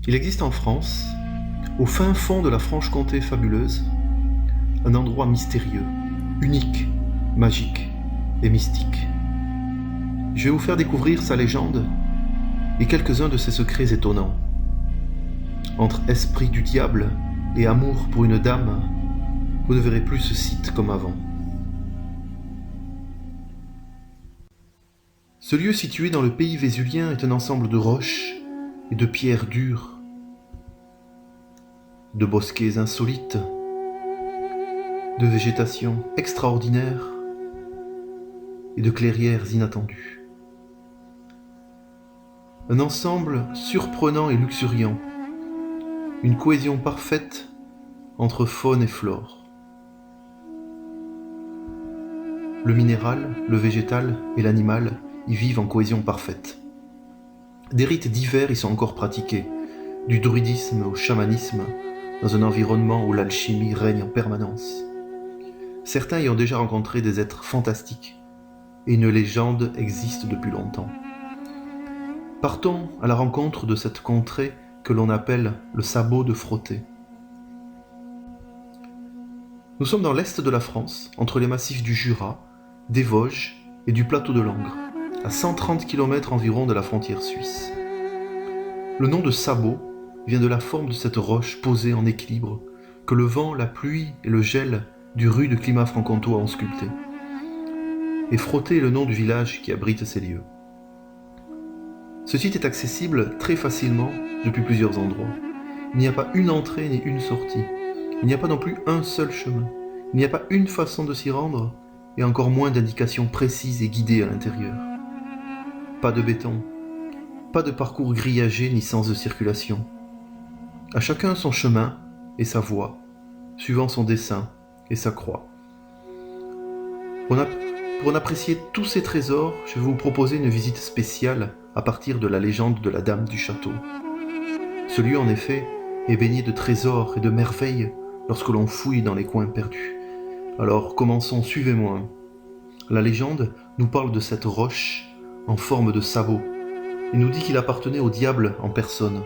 Il existe en France, au fin fond de la Franche-Comté fabuleuse, un endroit mystérieux, unique, magique et mystique. Je vais vous faire découvrir sa légende et quelques-uns de ses secrets étonnants. Entre esprit du diable et amour pour une dame, vous ne verrez plus ce site comme avant. Ce lieu situé dans le pays vésulien est un ensemble de roches et de pierres dures, de bosquets insolites, de végétation extraordinaire et de clairières inattendues. Un ensemble surprenant et luxuriant, une cohésion parfaite entre faune et flore. Le minéral, le végétal et l'animal y vivent en cohésion parfaite. Des rites divers y sont encore pratiqués, du druidisme au chamanisme, dans un environnement où l'alchimie règne en permanence. Certains y ont déjà rencontré des êtres fantastiques, et une légende existe depuis longtemps. Partons à la rencontre de cette contrée que l'on appelle le sabot de Frotté. Nous sommes dans l'est de la France, entre les massifs du Jura, des Vosges et du plateau de Langres, à 130 km environ de la frontière suisse. Le nom de sabot vient de la forme de cette roche posée en équilibre, que le vent, la pluie et le gel du rude climat franc-comtois ont sculpté. Et Frotté est le nom du village qui abrite ces lieux. Ce site est accessible très facilement depuis plusieurs endroits. Il n'y a pas une entrée ni une sortie. Il n'y a pas non plus un seul chemin. Il n'y a pas une façon de s'y rendre, et encore moins d'indications précises et guidées à l'intérieur. Pas de béton, pas de parcours grillagé ni sens de circulation. À chacun son chemin et sa voie, suivant son dessein et sa croix. Pour en apprécier tous ces trésors, je vais vous proposer une visite spéciale à partir de la légende de la Dame du Château. Ce lieu, en effet, est baigné de trésors et de merveilles lorsque l'on fouille dans les coins perdus. Alors commençons, suivez-moi. La légende nous parle de cette roche en forme de sabot et nous dit qu'il appartenait au diable en personne.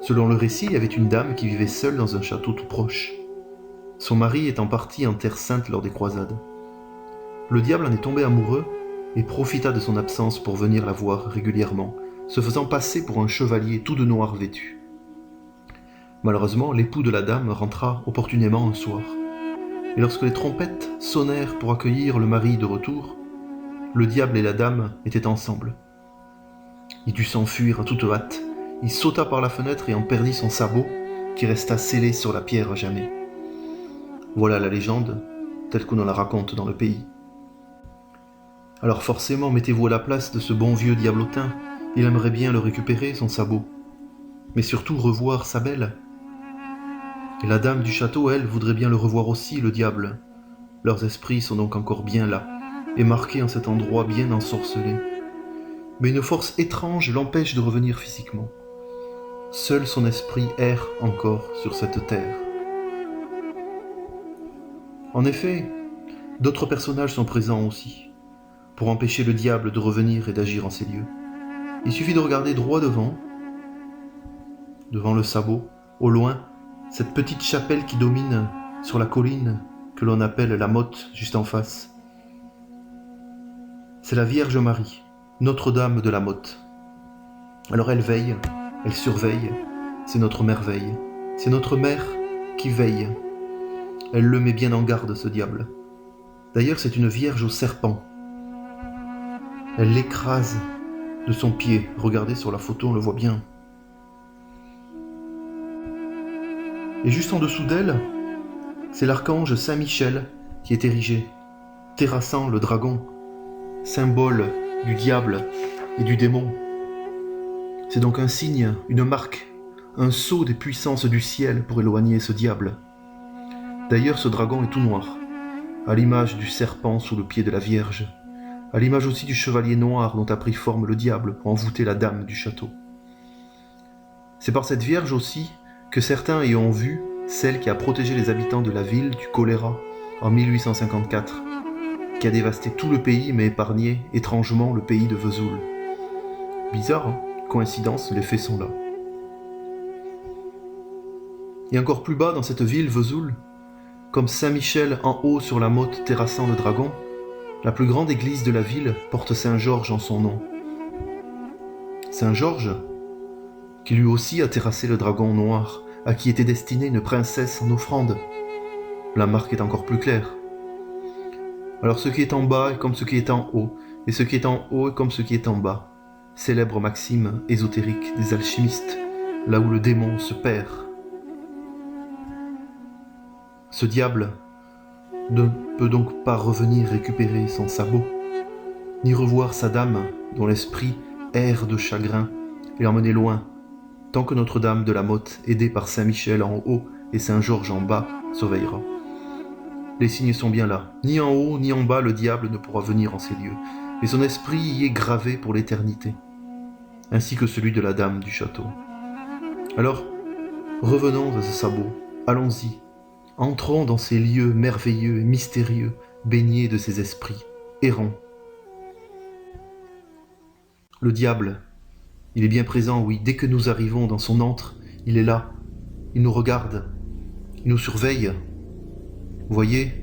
Selon le récit, il y avait une dame qui vivait seule dans un château tout proche, son mari étant parti en Terre Sainte lors des croisades. Le diable en est tombé amoureux et profita de son absence pour venir la voir régulièrement, se faisant passer pour un chevalier tout de noir vêtu. Malheureusement, l'époux de la dame rentra opportunément un soir, et lorsque les trompettes sonnèrent pour accueillir le mari de retour, le diable et la dame étaient ensemble. Il dut s'enfuir à toute hâte, il sauta par la fenêtre et en perdit son sabot, qui resta scellé sur la pierre à jamais. Voilà la légende, telle qu'on la raconte dans le pays. Alors forcément, mettez-vous à la place de ce bon vieux diablotin, il aimerait bien le récupérer, son sabot, mais surtout revoir sa belle. Et la dame du château, elle, voudrait bien le revoir aussi, le diable. Leurs esprits sont donc encore bien là, et marqués en cet endroit bien ensorcelé. Mais une force étrange l'empêche de revenir physiquement. Seul son esprit erre encore sur cette terre. En effet, d'autres personnages sont présents aussi, pour empêcher le diable de revenir et d'agir en ces lieux. Il suffit de regarder droit devant le sabot, au loin, cette petite chapelle qui domine sur la colline que l'on appelle la Motte juste en face. C'est la Vierge Marie, Notre-Dame de la Motte. Alors elle veille, elle surveille, c'est notre merveille. C'est notre mère qui veille. Elle le met bien en garde, ce diable. D'ailleurs, c'est une vierge au serpent. Elle l'écrase de son pied. Regardez sur la photo, on le voit bien. Et juste en dessous d'elle, c'est l'archange Saint-Michel qui est érigé, terrassant le dragon, symbole du diable et du démon. C'est donc un signe, une marque, un sceau des puissances du ciel pour éloigner ce diable. D'ailleurs, ce dragon est tout noir, à l'image du serpent sous le pied de la Vierge, à l'image aussi du chevalier noir dont a pris forme le diable pour envoûter la dame du château. C'est par cette Vierge aussi que certains y ont vu celle qui a protégé les habitants de la ville du choléra en 1854, qui a dévasté tout le pays mais épargné étrangement le pays de Vesoul. Bizarre, hein ? Coïncidence, les faits sont là. Et encore plus bas dans cette ville, Vesoul, comme Saint-Michel en haut sur la motte terrassant le dragon, la plus grande église de la ville porte Saint-Georges en son nom. Saint-Georges, qui lui aussi a terrassé le dragon noir, à qui était destinée une princesse en offrande. La marque est encore plus claire. Alors ce qui est en bas est comme ce qui est en haut, et ce qui est en haut est comme ce qui est en bas. Célèbre maxime ésotérique des alchimistes, là où le démon se perd. Ce diable ne peut donc pas revenir récupérer son sabot, ni revoir sa dame dont l'esprit erre de chagrin et l'emmener loin, tant que Notre-Dame de la Motte, aidée par Saint-Michel en haut et Saint-Georges en bas, surveillera. Les signes sont bien là. Ni en haut ni en bas le diable ne pourra venir en ces lieux, et son esprit y est gravé pour l'éternité, ainsi que celui de la dame du château. Alors, revenons à ce sabot, allons-y, entrons dans ces lieux merveilleux et mystérieux, baignés de ces esprits, errants. Le diable, il est bien présent, oui, dès que nous arrivons dans son antre, il est là, il nous regarde, il nous surveille. Voyez,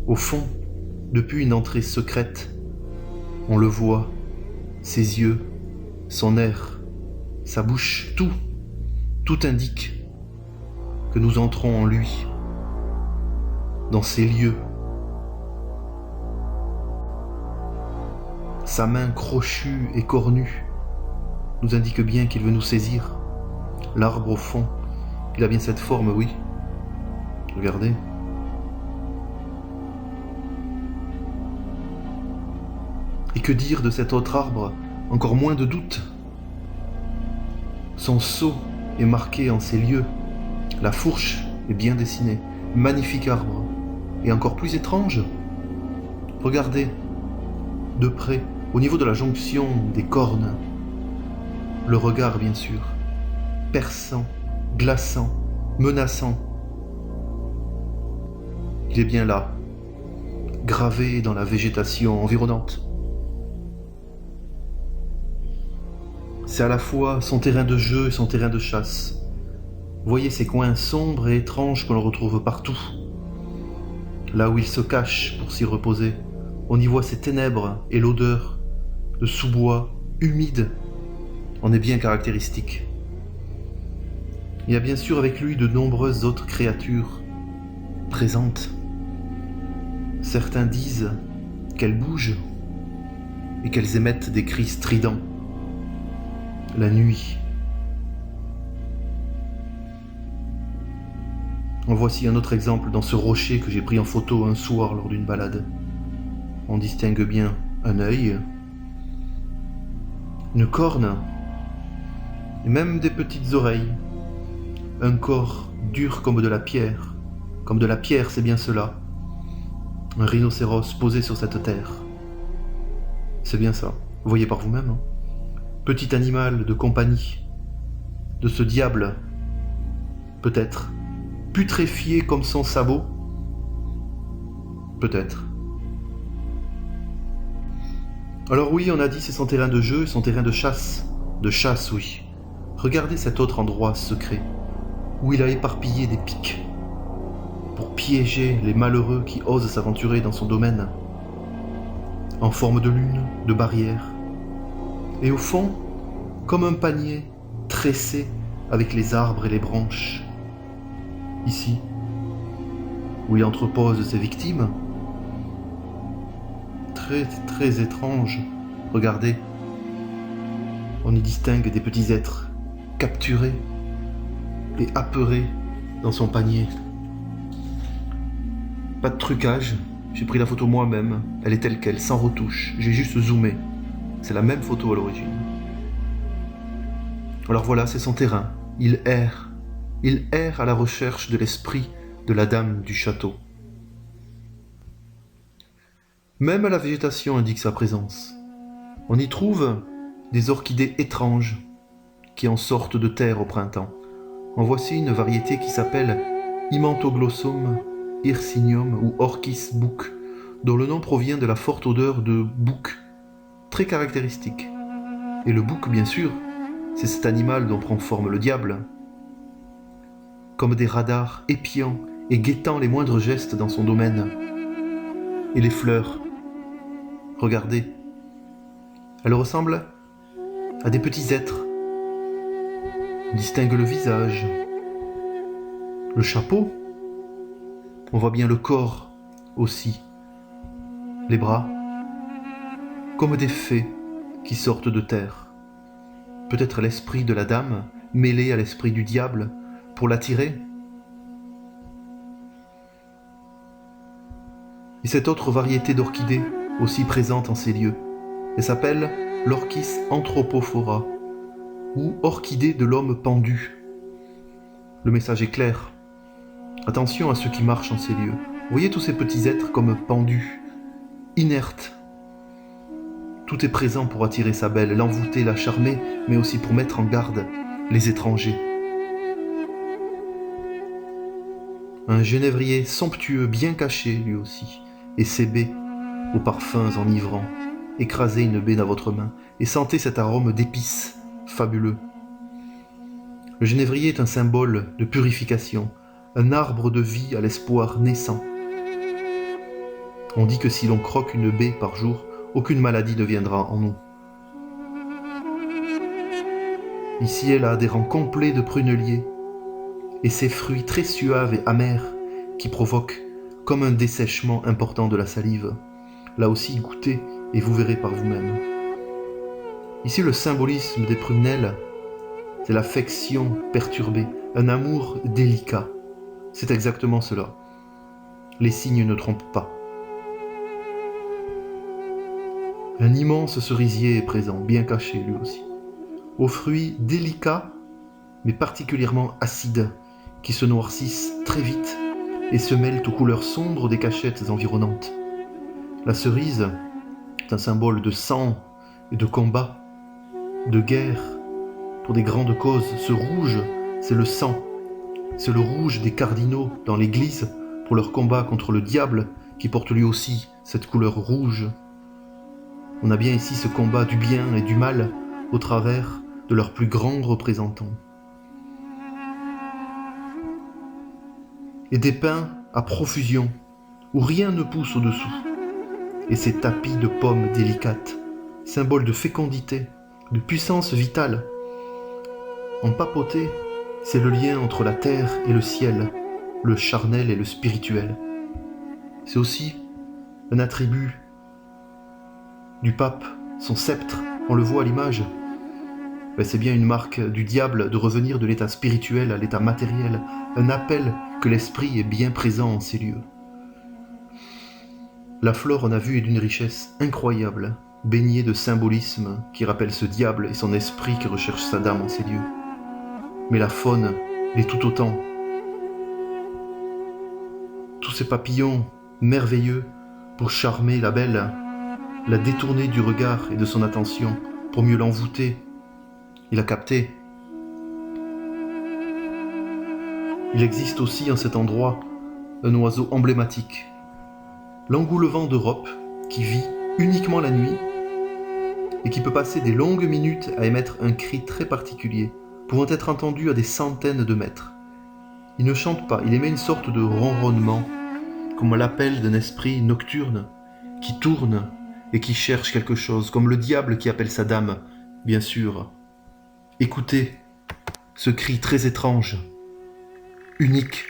au fond, depuis une entrée secrète, on le voit, ses yeux, son air, sa bouche, tout indique que nous entrons en lui, dans ces lieux. Sa main crochue et cornue nous indique bien qu'il veut nous saisir. L'arbre au fond, il a bien cette forme, oui. Regardez. Et que dire de cet autre arbre? Encore moins de doute. Son sceau est marqué en ces lieux. La fourche est bien dessinée. Magnifique arbre. Et encore plus étrange. Regardez, de près, au niveau de la jonction des cornes. Le regard, bien sûr. Perçant, glaçant, menaçant. Il est bien là, gravé dans la végétation environnante. C'est à la fois son terrain de jeu et son terrain de chasse. Voyez ces coins sombres et étranges que l'on retrouve partout. Là où il se cache pour s'y reposer, on y voit ces ténèbres et l'odeur de sous-bois humide en est bien caractéristique. Il y a bien sûr avec lui de nombreuses autres créatures présentes. Certains disent qu'elles bougent et qu'elles émettent des cris stridents. La nuit. En voici un autre exemple dans ce rocher que j'ai pris en photo un soir lors d'une balade. On distingue bien un œil, une corne, et même des petites oreilles. Un corps dur comme de la pierre. Comme de la pierre, c'est bien cela. Un rhinocéros posé sur cette terre. C'est bien ça. Vous voyez par vous-même, hein. Petit animal de compagnie de ce diable, peut-être, putréfié comme son sabot, peut-être. Alors oui, on a dit c'est son terrain de jeu, son terrain de chasse, oui. Regardez cet autre endroit secret, où il a éparpillé des pics, pour piéger les malheureux qui osent s'aventurer dans son domaine, en forme de lune, de barrière. Et au fond, comme un panier tressé avec les arbres et les branches. Ici, où il entrepose ses victimes. Très étrange. Regardez, on y distingue des petits êtres capturés et apeurés dans son panier. Pas de trucage, j'ai pris la photo moi-même, elle est telle quelle, sans retouche, j'ai juste zoomé. C'est la même photo à l'origine. Alors voilà, c'est son terrain. Il erre à la recherche de l'esprit de la dame du château. Même la végétation indique sa présence. On y trouve des orchidées étranges qui en sortent de terre au printemps. En voici une variété qui s'appelle Imantoglossum hircinium ou Orchis bouc, dont le nom provient de la forte odeur de bouc, très caractéristique. Et le bouc, bien sûr, c'est cet animal dont prend forme le diable. Comme des radars épiant et guettant les moindres gestes dans son domaine. Et les fleurs, regardez, elles ressemblent à des petits êtres. On distingue le visage, le chapeau, on voit bien le corps aussi, les bras, comme des fées qui sortent de terre. Peut-être l'esprit de la dame mêlé à l'esprit du diable pour l'attirer. Et cette autre variété d'orchidées, aussi présente en ces lieux, elle s'appelle l'Orchis anthropophora, ou orchidée de l'homme pendu. Le message est clair. Attention à ceux qui marchent en ces lieux. Voyez tous ces petits êtres comme pendus, inertes. Tout est présent pour attirer sa belle, l'envoûter, la charmer, mais aussi pour mettre en garde les étrangers. Un genévrier somptueux, bien caché lui aussi, et ses baies, aux parfums enivrants. Écrasez une baie dans votre main et sentez cet arôme d'épices fabuleux. Le genévrier est un symbole de purification, un arbre de vie à l'espoir naissant. On dit que si l'on croque une baie par jour, aucune maladie ne viendra en nous. Ici et là, des rangs complets de pruneliers, et ces fruits très suaves et amers qui provoquent comme un dessèchement important de la salive. Là aussi, goûtez et vous verrez par vous-même. Ici, le symbolisme des prunelles, c'est l'affection perturbée, un amour délicat. C'est exactement cela. Les signes ne trompent pas. Un immense cerisier est présent, bien caché lui aussi, aux fruits délicats, mais particulièrement acides, qui se noircissent très vite et se mêlent aux couleurs sombres des cachettes environnantes. La cerise est un symbole de sang et de combat, de guerre, pour des grandes causes. Ce rouge, c'est le sang. C'est le rouge des cardinaux dans l'église pour leur combat contre le diable qui porte lui aussi cette couleur rouge. On a bien ici ce combat du bien et du mal au travers de leurs plus grands représentants. Et des pins à profusion où rien ne pousse au-dessous. Et ces tapis de pommes délicates, symbole de fécondité, de puissance vitale. En papoter, c'est le lien entre la terre et le ciel, le charnel et le spirituel. C'est aussi un attribut du pape, son sceptre, on le voit à l'image. C'est bien une marque du diable de revenir de l'état spirituel à l'état matériel, un appel que l'esprit est bien présent en ces lieux. La flore, on a vu, est d'une richesse incroyable, baignée de symbolisme qui rappelle ce diable et son esprit qui recherche sa dame en ces lieux. Mais la faune l'est tout autant. Tous ces papillons merveilleux pour charmer la belle, la détourner du regard et de son attention pour mieux l'envoûter et la capter. Il existe aussi en cet endroit un oiseau emblématique, l'engoulevent d'Europe, qui vit uniquement la nuit et qui peut passer des longues minutes à émettre un cri très particulier, pouvant être entendu à des centaines de mètres. Il ne chante pas, il émet une sorte de ronronnement, comme l'appel d'un esprit nocturne qui tourne et qui cherche quelque chose, comme le diable qui appelle sa dame, bien sûr. Écoutez ce cri très étrange, unique.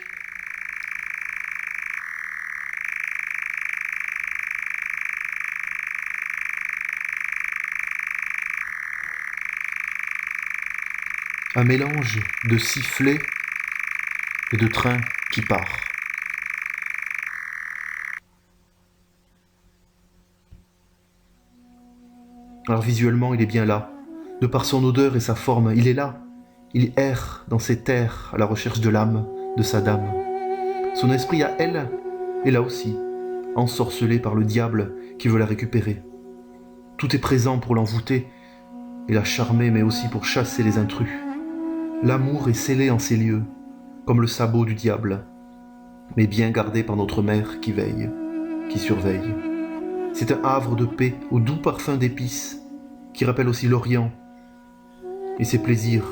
Un mélange de sifflets et de train qui part. Alors visuellement, il est bien là. De par son odeur et sa forme, il est là. Il erre dans ces terres à la recherche de l'âme de sa dame. Son esprit à elle est là aussi, ensorcelé par le diable qui veut la récupérer. Tout est présent pour l'envoûter et la charmer, mais aussi pour chasser les intrus. L'amour est scellé en ces lieux, comme le sabot du diable, mais bien gardé par notre mère qui veille, qui surveille. C'est un havre de paix au doux parfum d'épices, qui rappelle aussi l'Orient, et ses plaisirs.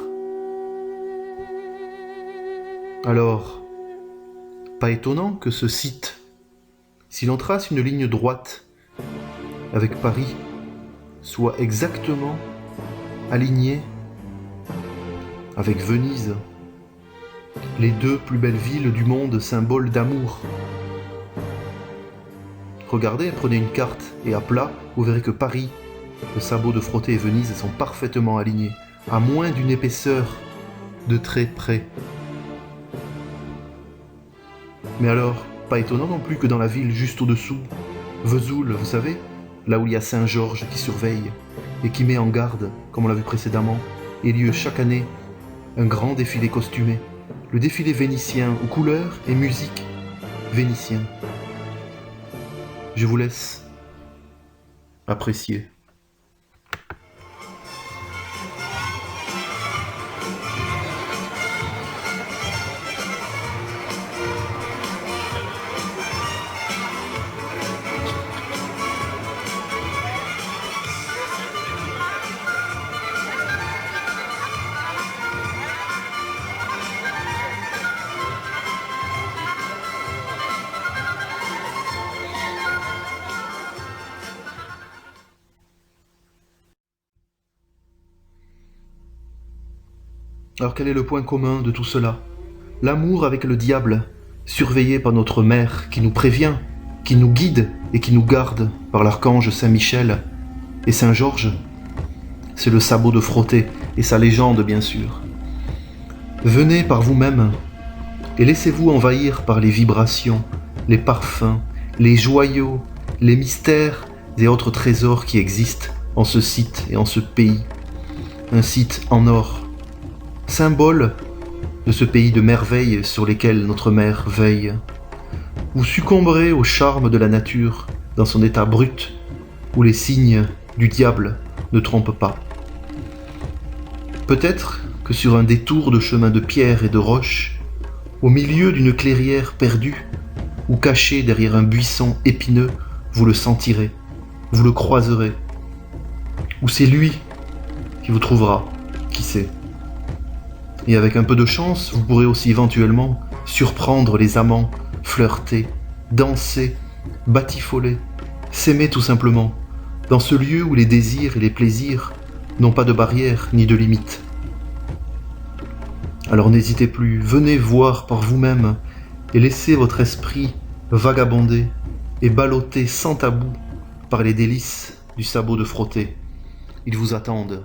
Alors, pas étonnant que ce site, si l'on trace une ligne droite avec Paris, soit exactement aligné avec Venise, les deux plus belles villes du monde, symboles d'amour. Regardez, prenez une carte et à plat, vous verrez que Paris, le sabot de Frottée et Venise sont parfaitement alignés, à moins d'une épaisseur de traits près. Mais alors, pas étonnant non plus que dans la ville juste au-dessous, Vesoul, vous savez, là où il y a Saint-Georges qui surveille et qui met en garde, comme on l'a vu précédemment, ait lieu chaque année un grand défilé costumé, le défilé vénitien aux couleurs et musique vénitien. Je vous laisse apprécier. Alors quel est le point commun de tout cela? L'amour avec le diable, surveillé par notre mère qui nous prévient, qui nous guide et qui nous garde par l'archange Saint-Michel et Saint-Georges. C'est le sabot de Frottée et sa légende bien sûr. Venez par vous-même et laissez-vous envahir par les vibrations, les parfums, les joyaux, les mystères et autres trésors qui existent en ce site et en ce pays. Un site en or, symbole de ce pays de merveilles sur lesquelles notre mère veille. Vous succomberez au charme de la nature dans son état brut, où les signes du diable ne trompent pas. Peut-être que sur un détour de chemin de pierre et de roche, au milieu d'une clairière perdue, ou caché derrière un buisson épineux, vous le sentirez, vous le croiserez. Ou c'est lui qui vous trouvera, qui sait. Et avec un peu de chance, vous pourrez aussi éventuellement surprendre les amants, flirter, danser, batifoler, s'aimer tout simplement, dans ce lieu où les désirs et les plaisirs n'ont pas de barrières ni de limites. Alors n'hésitez plus, venez voir par vous-même et laissez votre esprit vagabonder et balloter sans tabou par les délices du sabot de Frottée. Ils vous attendent.